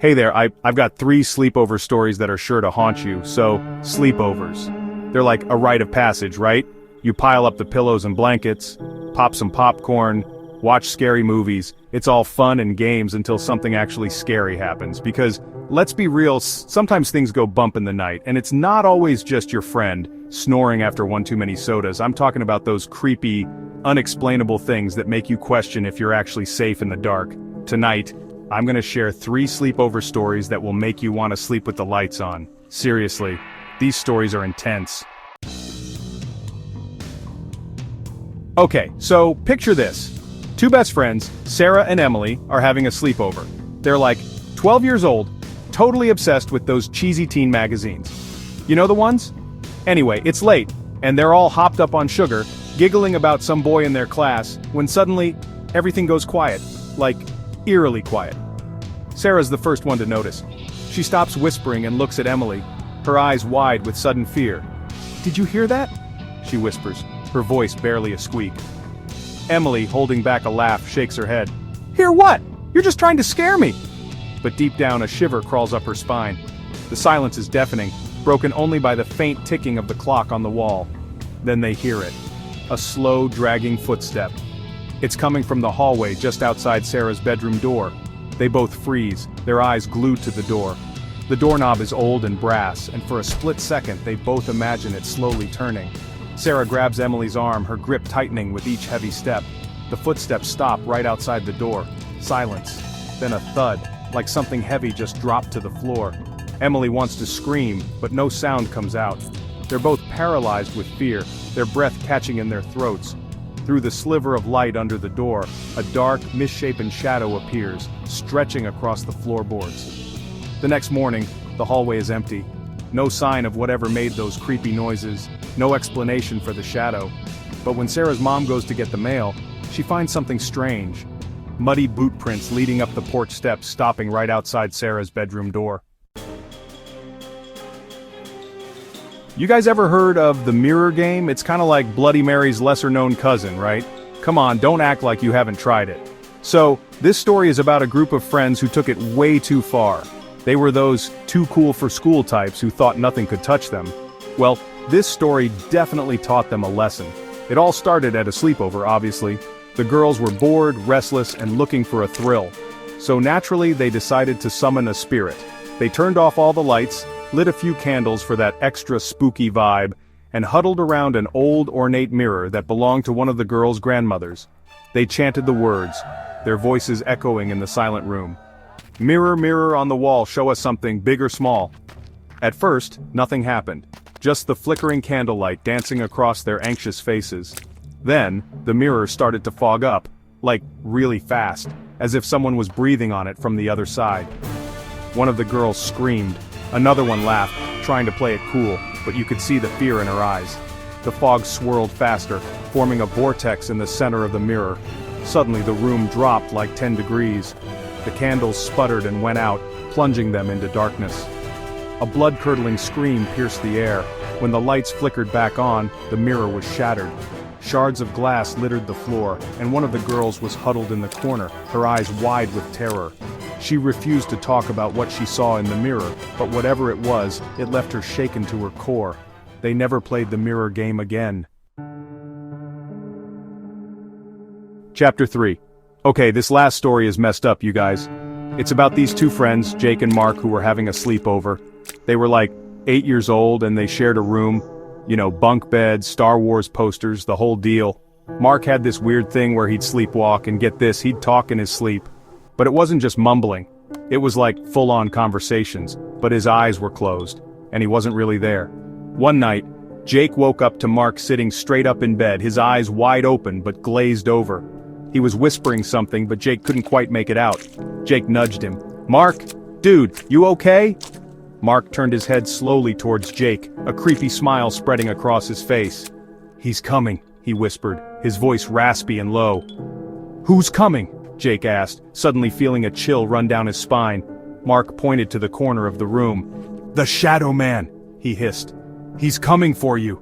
Hey there, I've got 3 sleepover stories that are sure to haunt you, so, sleepovers. They're like a rite of passage, right? You pile up the pillows and blankets, pop some popcorn, watch scary movies. It's all fun and games until something actually scary happens, because, let's be real, sometimes things go bump in the night, and it's not always just your friend snoring after one too many sodas. I'm talking about those creepy, unexplainable things that make you question if you're actually safe in the dark. Tonight, I'm gonna share 3 sleepover stories that will make you want to sleep with the lights on. Seriously, these stories are intense. Okay, so picture this. 2 best friends, Sarah and Emily, are having a sleepover. They're like 12 years old, totally obsessed with those cheesy teen magazines. You know the ones? Anyway, it's late, and they're all hopped up on sugar, giggling about some boy in their class, when suddenly, everything goes quiet. Like, eerily quiet. Sarah's the first one to notice. She stops whispering and looks at Emily, her eyes wide with sudden fear. "Did you hear that?" she whispers, her voice barely a squeak. Emily, holding back a laugh, shakes her head. "Hear what? You're just trying to scare me!" But deep down, a shiver crawls up her spine. The silence is deafening, broken only by the faint ticking of the clock on the wall. Then they hear it. A slow, dragging footstep. It's coming from the hallway just outside Sarah's bedroom door. They both freeze, their eyes glued to the door. The doorknob is old and brass, and for a split second they both imagine it slowly turning. Sarah grabs Emily's arm, her grip tightening with each heavy step. The footsteps stop right outside the door. Silence. Then a thud, like something heavy just dropped to the floor. Emily wants to scream, but no sound comes out. They're both paralyzed with fear, their breath catching in their throats. Through the sliver of light under the door, a dark, misshapen shadow appears, stretching across the floorboards. The next morning, the hallway is empty. No sign of whatever made those creepy noises, no explanation for the shadow. But when Sarah's mom goes to get the mail, she finds something strange. Muddy boot prints leading up the porch steps, stopping right outside Sarah's bedroom door. You guys ever heard of the mirror game? It's kinda like Bloody Mary's lesser-known cousin, right? Come on, don't act like you haven't tried it. So, this story is about a group of friends who took it way too far. They were those too cool for school types who thought nothing could touch them. Well, this story definitely taught them a lesson. It all started at a sleepover, obviously. The girls were bored, restless, and looking for a thrill. So naturally, they decided to summon a spirit. They turned off all the lights, lit a few candles for that extra spooky vibe, and huddled around an old ornate mirror that belonged to one of the girls' grandmothers. They chanted the words, their voices echoing in the silent room. "Mirror, mirror on the wall, show us something, big or small." At first, nothing happened, just the flickering candlelight dancing across their anxious faces. Then, the mirror started to fog up, like really fast, as if someone was breathing on it from the other side. One of the girls screamed. Another one laughed, trying to play it cool, but you could see the fear in her eyes. The fog swirled faster, forming a vortex in the center of the mirror. Suddenly the room dropped like 10 degrees. The candles sputtered and went out, plunging them into darkness. A blood-curdling scream pierced the air. When the lights flickered back on, the mirror was shattered. Shards of glass littered the floor, and one of the girls was huddled in the corner, her eyes wide with terror. She refused to talk about what she saw in the mirror, but whatever it was, it left her shaken to her core. They never played the mirror game again. Chapter 3. Okay, this last story is messed up, you guys. It's about these 2 friends, Jake and Mark, who were having a sleepover. They were like 8 years old and they shared a room. You know, bunk beds, Star Wars posters, the whole deal. Mark had this weird thing where he'd sleepwalk, and get this, he'd talk in his sleep. But it wasn't just mumbling. It was like full-on conversations, but his eyes were closed, and he wasn't really there. One night, Jake woke up to Mark sitting straight up in bed, his eyes wide open but glazed over. He was whispering something, but Jake couldn't quite make it out. Jake nudged him. "Mark? Dude, you okay?" Mark turned his head slowly towards Jake, a creepy smile spreading across his face. "He's coming," he whispered, his voice raspy and low. "Who's coming?" Jake asked, suddenly feeling a chill run down his spine. Mark pointed to the corner of the room. "The Shadow Man," he hissed. "He's coming for you."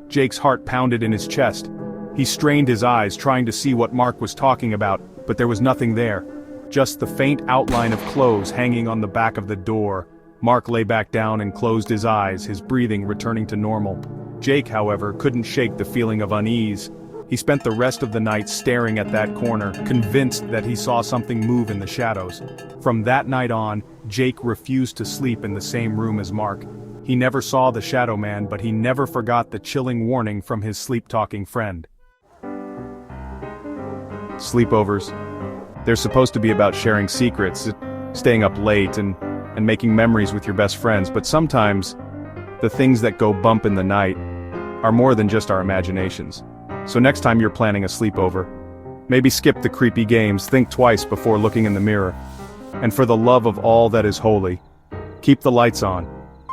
Jake's heart pounded in his chest. He strained his eyes, trying to see what Mark was talking about, but there was nothing there. just the faint outline of clothes hanging on the back of the door. Mark lay back down and closed his eyes, his breathing returning to normal. Jake, however, couldn't shake the feeling of unease. He spent the rest of the night staring at that corner, convinced that he saw something move in the shadows. From that night on, Jake refused to sleep in the same room as Mark. He never saw the Shadow Man, but he never forgot the chilling warning from his sleep-talking friend. Sleepovers. They're supposed to be about sharing secrets, staying up late, and making memories with your best friends, but sometimes, the things that go bump in the night are more than just our imaginations. So next time you're planning a sleepover, maybe skip the creepy games, think twice before looking in the mirror. And for the love of all that is holy, keep the lights on.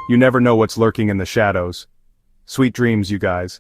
You never know what's lurking in the shadows. Sweet dreams, you guys.